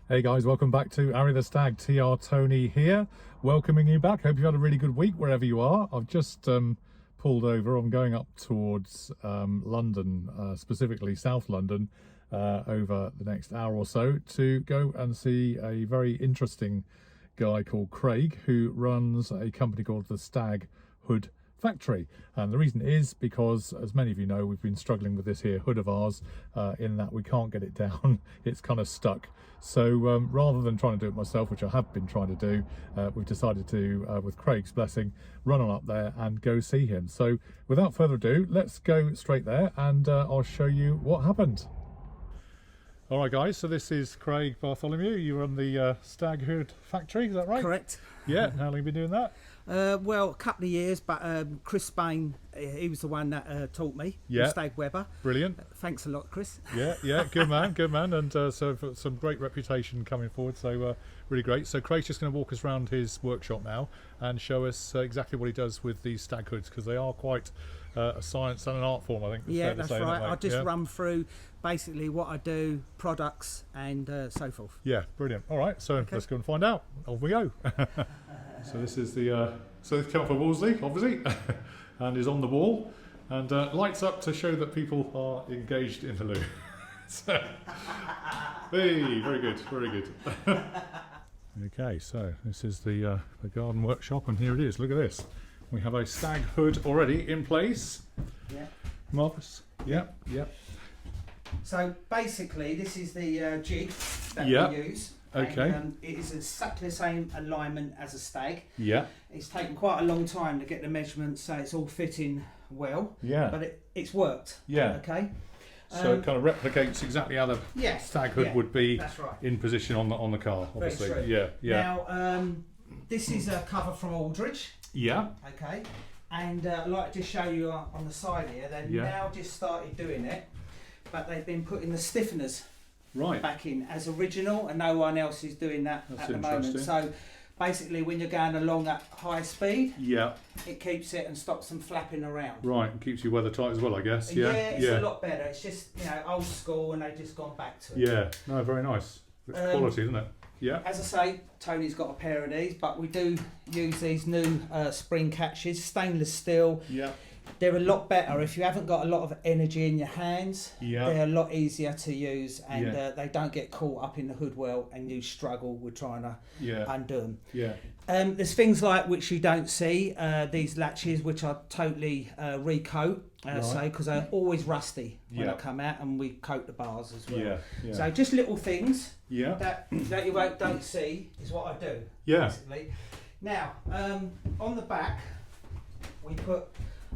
Hey guys, welcome back to Ari the Stag. TR Tony here, welcoming you back. Hope you've had a really good week wherever you are. I've just pulled over. I'm going up towards London, specifically South London, over the next hour or so to go and see a very interesting guy called Craig, who runs a company called the Stag Hood Factory. And the reason is because, as many of you know, we've been struggling with this here hood of ours, in that we can't get it down. It's kind of stuck. So rather than trying to do it myself, which I have been trying to do, we've decided to, with Craig's blessing, run on up there and go see him. So without further ado, let's go straight there and I'll show you what happened. All right, guys, so this is Craig Bartholomew. You run the Stag Hood Factory, is that right? Correct. Yeah, how long have you been doing that? Well, a couple of years, but Chris Spain, he was the one that taught me. Yeah. Stag Weber. Brilliant. Thanks a lot, Chris. Yeah, good man, good man. And so some great reputation coming forward, so really great. So Craig's just going to walk us around his workshop now and show us exactly what he does with these stag hoods, because they are quite a science and an art form, I think. Yeah, that's right. I'll just run through basically what I do, products and so forth. Yeah, brilliant. All right, so let's go and find out. Off we go. So this is the, so this came off of Wolseley, obviously, and is on the wall, and lights up to show that people are engaged in the loo. So, hey, very good, very good. Okay, so this is the garden workshop, and here it is. Look at this. We have a stag hood already in place. Yeah. Marvellous. Yeah, yeah. So basically, this is the jig that we use. Okay. And, it is exactly the same alignment as a stag. Yeah. It's taken quite a long time to get the measurements so it's all fitting well. Yeah. But it's worked. Yeah. Okay. So it kind of replicates exactly how the stag hood would be in position on the car, obviously. Very true. Yeah, yeah. Now, this is a cover from Aldridge. Yeah. Okay. And I'd like to show you on the side here, they've now just started doing it, but they've been putting the stiffeners back in as original, and no one else is doing that at the moment. So basically, when you're going along at high speed, it keeps it and stops them flapping around. Right, and keeps you weather tight as well, I guess. Yeah, it's a lot better. It's just, you know, old school, and they've just gone back to it. Yeah, no, very nice. It's quality, isn't it? Yeah. As I say, Tony's got a pair of these, but we do use these new spring catches, stainless steel. Yeah. They're a lot better if you haven't got a lot of energy in your hands. Yeah. They're a lot easier to use, and they don't get caught up in the hood well, and you struggle with trying to undo them. Yeah. There's things like which you don't see, these latches, which I totally recoat, because they're always rusty when I come out, and we coat the bars as well. Yeah. Yeah. So just little things that you don't see is what I do. Yeah. Basically. Now, on the back, we put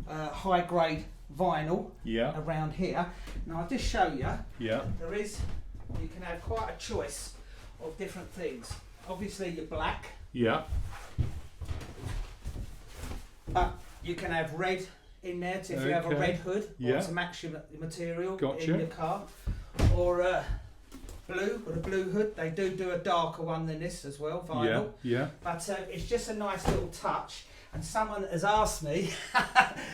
high grade vinyl around here. Now I'll just show you. Yeah. You can have quite a choice of different things. Obviously your black. Yeah. But you can have red in there if you have a red hood or to match your material in your car. Or blue, with a blue hood. They do a darker one than this as well, vinyl. Yeah. But it's just a nice little touch. And someone has asked me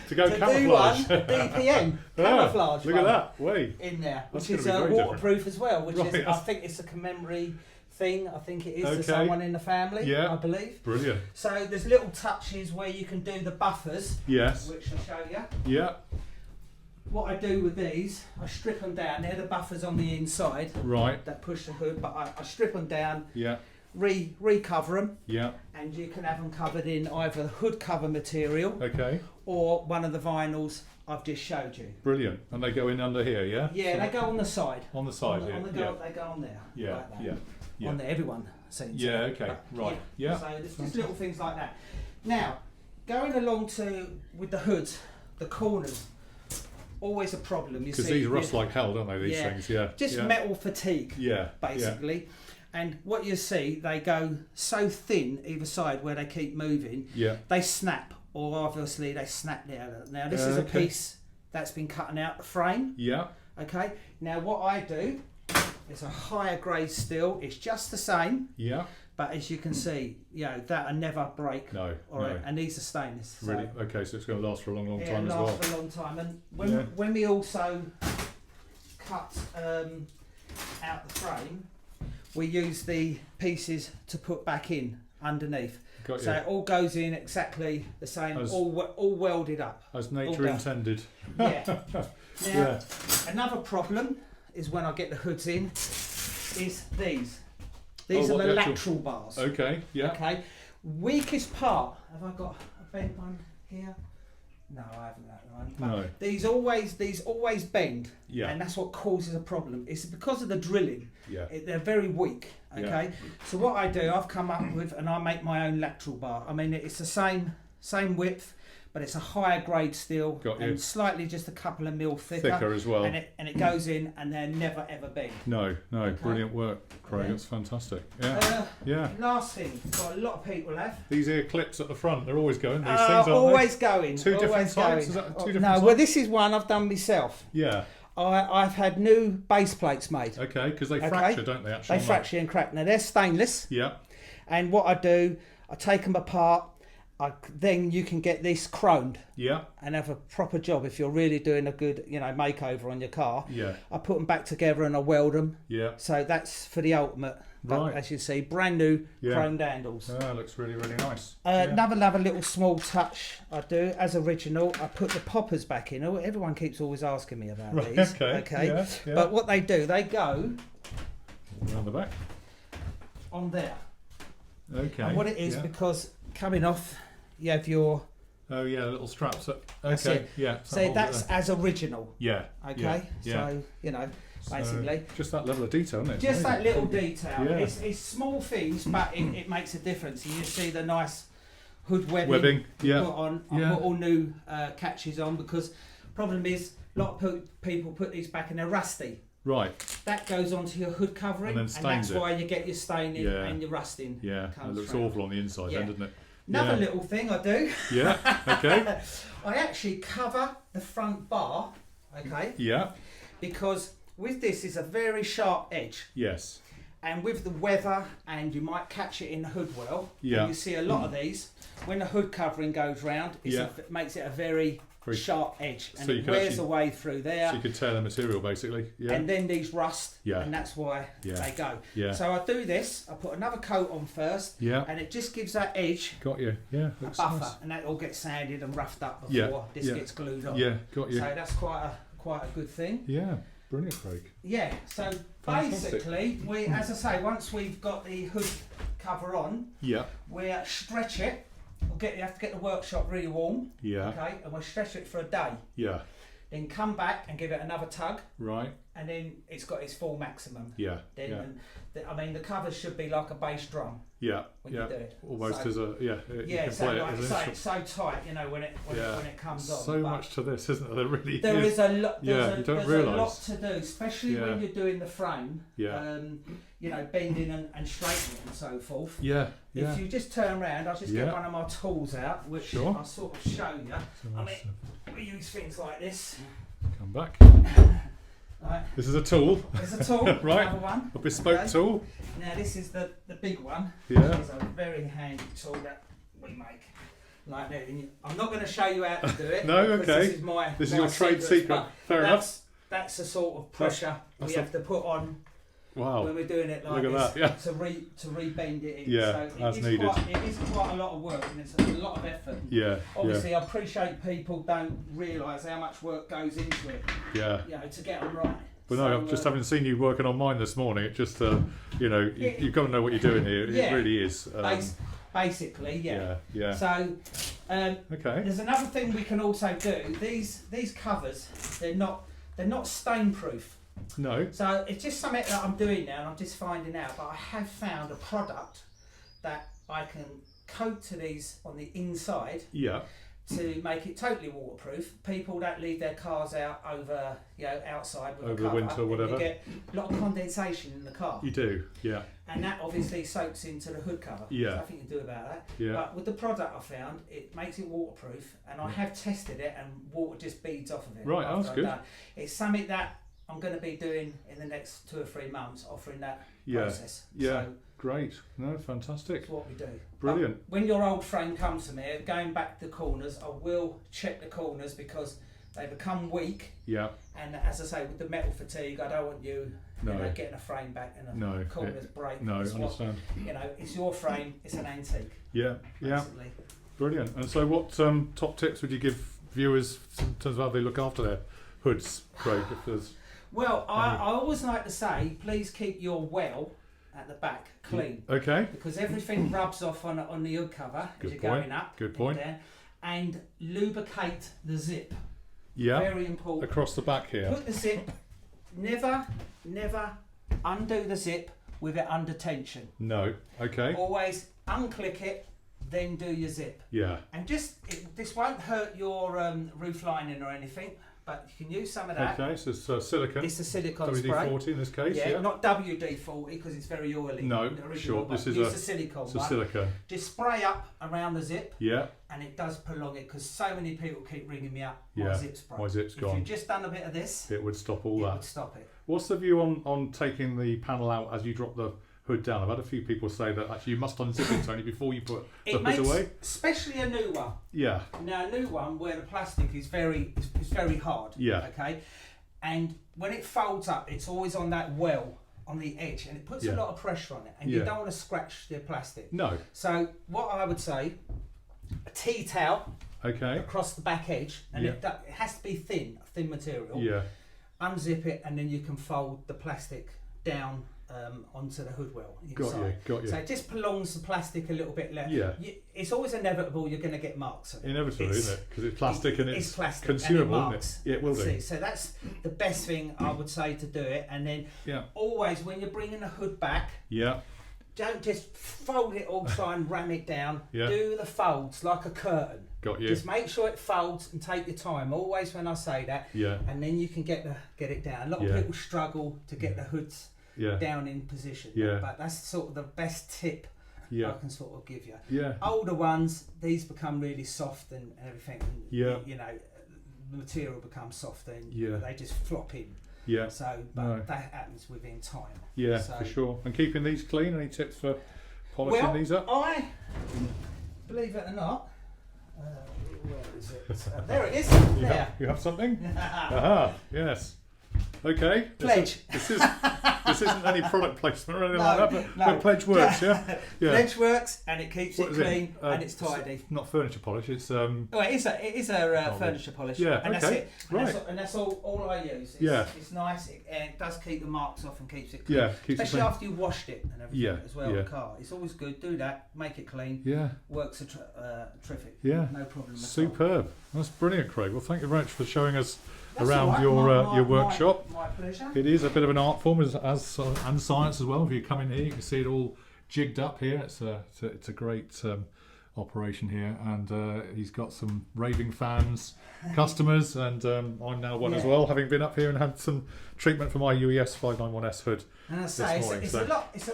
to go to camouflage. Do one DPM camouflage. Look at that, wait. In there, which is waterproof as well. Which is, I think it's a commemorative thing. I think it is to someone in the family. I believe. Brilliant. So there's little touches where you can do the buffers. Yes. Which I'll show you. Yeah. What I do with these, I strip them down. They're the buffers on the inside. Right. That push the hood, but I strip them down. Yeah. Recover them, and you can have them covered in either the hood cover material, or one of the vinyls I've just showed you. Brilliant. And they go in under here, yeah? Yeah, so they go on the side. On the side here. They go on there. Yeah, like that. Yeah. On there, everyone seems. Yeah. Okay. Right. Yeah. So there's just little things like that. Now, going along with the hoods, the corners. Always a problem. Because these rust like hell, don't they? These things. Yeah. Just metal fatigue. Yeah. Basically. Yeah. And what you see, they go so thin either side where they keep moving, they snap, or obviously they snap there. Now this is a piece that's been cutting out the frame. Yeah. Okay. Now what I do is a higher grade steel. It's just the same. Yeah. But as you can see, that'll never break. No. And these are stainless. Really? So, okay, so it's going to last for a long, long time as well. Yeah, last for a long time. And when we also cut out the frame, we use the pieces to put back in underneath. Got so you. it all goes in exactly the same, all welded up. As nature intended. Yeah. Now, another problem is when I get the hoods in, is these. These are the lateral bars. Okay, yeah. Okay. Weakest part, have I got a bent one here? No, I haven't that one. But no. These always bend, and that's what causes a problem. It's because of the drilling. Yeah. They're very weak. Okay. Yeah. So what I do, I've come up with, and I make my own lateral bar. I mean, it's the same width, but it's a higher grade steel, and slightly just a couple of mil thicker as well. And it goes in, and they're never ever bend. No, okay. Brilliant work, Craig. That's fantastic. Yeah. Last thing, what a lot of people have. These ear clips at the front, they're always going. These things, aren't always they? going. Two different types. Is that two different types? No, well, this is one I've done myself. Yeah. I've had new base plates made. Okay, because they fracture, don't they? Actually, they fracture and crack. Now they're stainless. Yeah. And what I do, I take them apart. Then you can get this chromed. Yeah. And have a proper job if you're really doing a good, makeover on your car. Yeah. I put them back together and I weld them. Yeah. So that's for the ultimate. Right. As you see, brand new chromed handles. Oh, looks really, really nice. Another little small touch I do as original. I put the poppers back in. Everyone keeps always asking me about these. Okay. Yeah. But what they do, they go around the back on there. Okay. And what it is, because coming off, you have your little straps. Okay. Yeah. So that's as original. Yeah. Okay. Yeah. So basically, just that level of detail, isn't it? Just that little detail. Yeah. It's small things, but it makes a difference. You see the nice hood webbing. Yeah. Put on. I put all new catches on, because problem is a lot of people put these back and they're rusty. Right. That goes onto your hood covering, and that's why you get your staining and your rusting. Yeah. It looks awful on the inside, then, doesn't it? Another little thing I do. Yeah. Okay. I actually cover the front bar. Okay. Yeah. Because with this is a very sharp edge. Yes. And with the weather, and you might catch it in the hood well. Yeah. And you see a lot of these. When the hood covering goes round, it makes it a very sharp edge, and it wears away through there. So you could tear the material basically. Yeah. And then these rust. Yeah. And that's why they go. Yeah. So I do this. I put another coat on first. Yeah. And it just gives that edge. Got you. Yeah. A buffer, nice. And that all gets sanded and roughed up before this gets glued on. Yeah. Got you. So that's quite a good thing. Yeah. Brilliant, Craig. Yeah, so basically, as I say, once we've got the hood cover on, we stretch it. You have to get the workshop really warm. Yeah. Okay, and we'll stretch it for a day. Yeah. Then come back and give it another tug. Right. And then it's got its full maximum. Yeah. Then, the covers should be like a bass drum. Yeah. When you do it. Almost as a so like it's so tight, when it comes on. So much to this, isn't there? There really there is a lot. You don't realise. A lot to do, especially when you're doing the frame. Yeah. Bending and straightening and so forth. Yeah. If you just turn around, I'll just get one of my tools out, which I'll sort of show you. I mean, we use things like this. Come back. Right. This is a tool. It's a tool. Right. Another one. A bespoke tool. Now this is the big one. Yeah. Which is a very handy tool that we make. Like that. I'm not going to show you how to do it. No. Okay. This is your trade secret. Fair enough. That's the sort of pressure we have to put on. Wow. When we're doing it like this, to rebend it in. Yeah, so it is quite a lot of work, and it's a lot of effort. Yeah. Obviously, I appreciate people don't realise how much work goes into it. Yeah. To get them right. But no, just having seen you working on mine this morning, it just you've got to know what you're doing here. It really is. Basically, yeah. Yeah. So, there's another thing we can also do. These covers, they're not stain proof. No. So it's just something that I'm doing now, and I'm just finding out. But I have found a product that I can coat to these on the inside. Yeah. To make it totally waterproof. People don't leave their cars out outside with over a cover. The winter, whatever. You get a lot of condensation in the car. You do, yeah. And that obviously soaks into the hood cover. Yeah. There's nothing you can do about that. Yeah. But with the product I found, it makes it waterproof, and I have tested it, and water just beads off of it. Right, that's good. It's something that I'm going to be doing in the next 2 or 3 months, offering that process. Yeah, so great. No, fantastic. That's what we do. Brilliant. But when your old frame comes to me, going back the corners, I will check the corners because they become weak. Yeah. And as I say, with the metal fatigue, I don't want you No. You know, getting a frame back and a corners break. No, I understand. You know, it's your frame. It's an antique. Yeah, yeah. Basically. Brilliant. And so, what top tips would you give viewers in terms of how they look after their hoods, Craig? If there's well, I always like to say, please keep your well at the back clean. Okay. Because everything rubs off on the hood cover as you're going up. Good point. Down, and lubricate the zip. Yeah. Very important. Across the back here. Put the zip. Never undo the zip with it under tension. No. Okay. Always unclick it, then do your zip. Yeah. And this won't hurt your roof lining or anything, but you can use some of that. Okay, so it's silicone. It's a silicone WD-40 spray. in this case. Yeah, not WD-40 because it's very oily. No, sure. This is a silicone one. silicone. Just spray up around the zip. Yeah. And it does prolong it because so many people keep ringing me up. Yeah. My zip's broke. My zip's gone. If you've just done a bit of this, it would stop all that. It would stop it. What's the view on taking the panel out as you drop the hood down? I've had a few people say that actually you must unzip it, Tony, before you put the hood away. Especially a new one. Yeah. Now a new one where the plastic is very hard. Yeah. Okay. And when it folds up, it's always on that well on the edge, and it puts a lot of pressure on it, and you don't want to scratch the plastic. No. So what I would say, a tea towel. Okay. Across the back edge, and it has to be thin material. Yeah. Unzip it, and then you can fold the plastic down onto the hood well inside. Got you. So it just prolongs the plastic a little bit less. Yeah. It's always inevitable you're going to get marks on it. Inevitable, isn't it? Because it's plastic and it's plastic consumable, and isn't it? Yeah, it will do. So that's the best thing I would say to do it. And then always when you're bringing the hood back, don't just fold it all, try and ram it down. Do the folds like a curtain. Got you. Just make sure it folds and take your time. Always when I say that. Yeah. And then you can get it down. A lot of people struggle to get the hoods down in position. Yeah. But that's sort of the best tip I can sort of give you. Yeah. Older ones, these become really soft and everything. And you know, the material becomes softer and they just flop in. Yeah. So, that happens within time. Yeah, so, for sure. And keeping these clean, any tips for polishing these up? Believe it or not, where is it? There it is. You have something? Aha, yes. Okay. Pledge. This isn't any product placement or anything like that, but Pledge works, yeah? Pledge works and it keeps it clean and it's tidy. It's not furniture polish, it's well, it is a furniture polish. Yeah, and okay. That's it. Right. And that's all I use. It's nice and it does keep the marks off and keeps it clean. Yeah, keeps especially it clean. after you washed it and everything as well. The car. It's always good. Do that. Make it clean. Yeah. Works terrific. Yeah. No problem at all. Superb. That's brilliant, Craig. Well, thank you very much for showing us around your workshop. My pleasure. It is a bit of an art form and science as well. If you come in here, you can see it all jigged up here. It's a great operation here, and he's got some raving fans, customers, and I'm now one as well, having been up here and had some treatment for my UES 591S hood. And I say it's a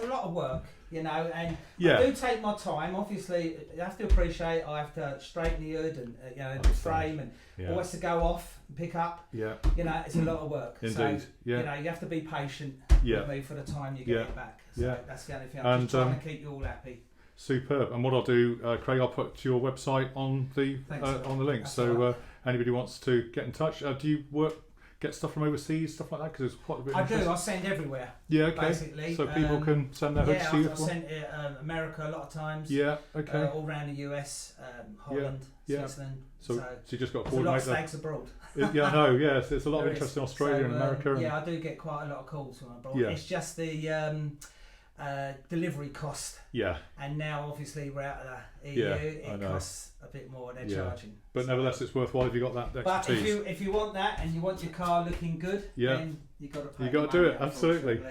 lot of work, you know, and I do take my time. Obviously, you have to appreciate I have to straighten the hood and the frame and all has to go off and pick up. Yeah, you know, it's a lot of work. Indeed. So, you know, you have to be patient with me for the time you get it back. So that's the only thing. I'm just trying to keep you all happy. Superb. And what I'll do, Craig, I'll put your website on the link. So anybody wants to get in touch. Do you get stuff from overseas, stuff like that? Because it's quite a bit. I do. I send everywhere. Yeah. Okay. Basically, so people can send their hoods to you. I've sent it America a lot of times. Yeah. Okay. All around the US, Holland, Switzerland. So you just got to coordinate. There's a lot of stags abroad. Yeah, I know. Yes, there's a lot of interest in Australia and America. Yeah, I do get quite a lot of calls from abroad. Yeah. It's just the delivery cost. Yeah. And now obviously we're out of the EU. It costs a bit more. They're charging. But nevertheless, it's worthwhile if you got that expertise. But if you want that and you want your car looking good, then you got to pay. You got to do it. Absolutely.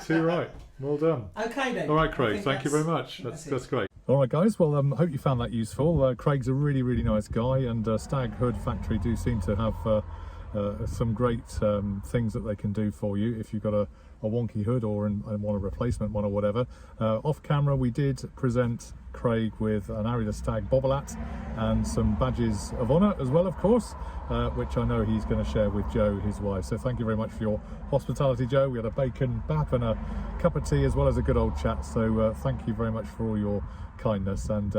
Too right. Well done. Okay then. All right, Craig. Thank you very much. That's great. All right, guys. Well, hope you found that useful. Craig's a really, really nice guy, and Stag Hood Factory do seem to have some great things that they can do for you if you've got a wonky hood or want a replacement one or whatever. Off camera, we did present Craig with an Harry the Stag bobble hat and some badges of honour as well, of course, which I know he's going to share with Joe, his wife. So thank you very much for your hospitality, Joe. We had a bacon bap and a cup of tea as well as a good old chat. So thank you very much for all your kindness. And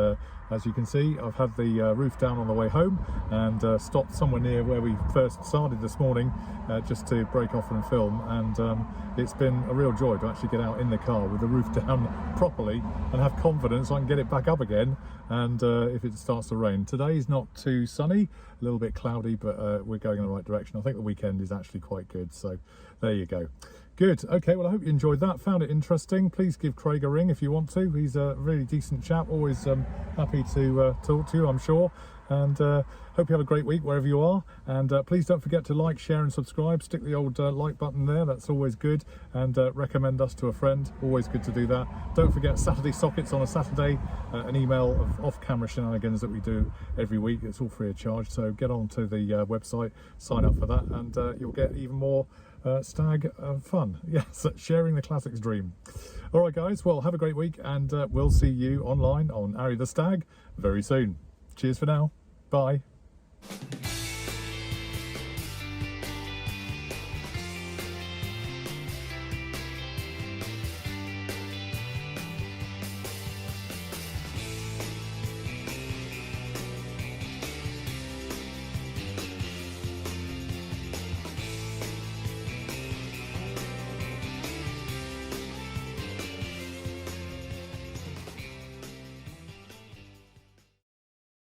as you can see, I've had the roof down on the way home and stopped somewhere near where we first started this morning just to break off and film, and it's been a real joy to actually get out in the car with the roof down properly and have confidence I can get it back up again, and if it starts to rain. Today's not too sunny, a little bit cloudy, but we're going in the right direction. I think the weekend is actually quite good, so there you go. Good. Okay, well, I hope you enjoyed that, found it interesting. Please give Craig a ring if you want to. He's a really decent chap, always happy to talk to you, I'm sure. And hope you have a great week wherever you are. And please don't forget to like, share and subscribe. Stick the old like button there, that's always good. And recommend us to a friend, always good to do that. Don't forget Saturday Sockets on a Saturday, an email of off-camera shenanigans that we do every week. It's all free of charge, so get on to the website, sign up for that, and you'll get even more stag fun. Yes, sharing the classics dream. All right, guys, well, have a great week, and we'll see you online on Harry the Stag very soon. Cheers for now. Bye.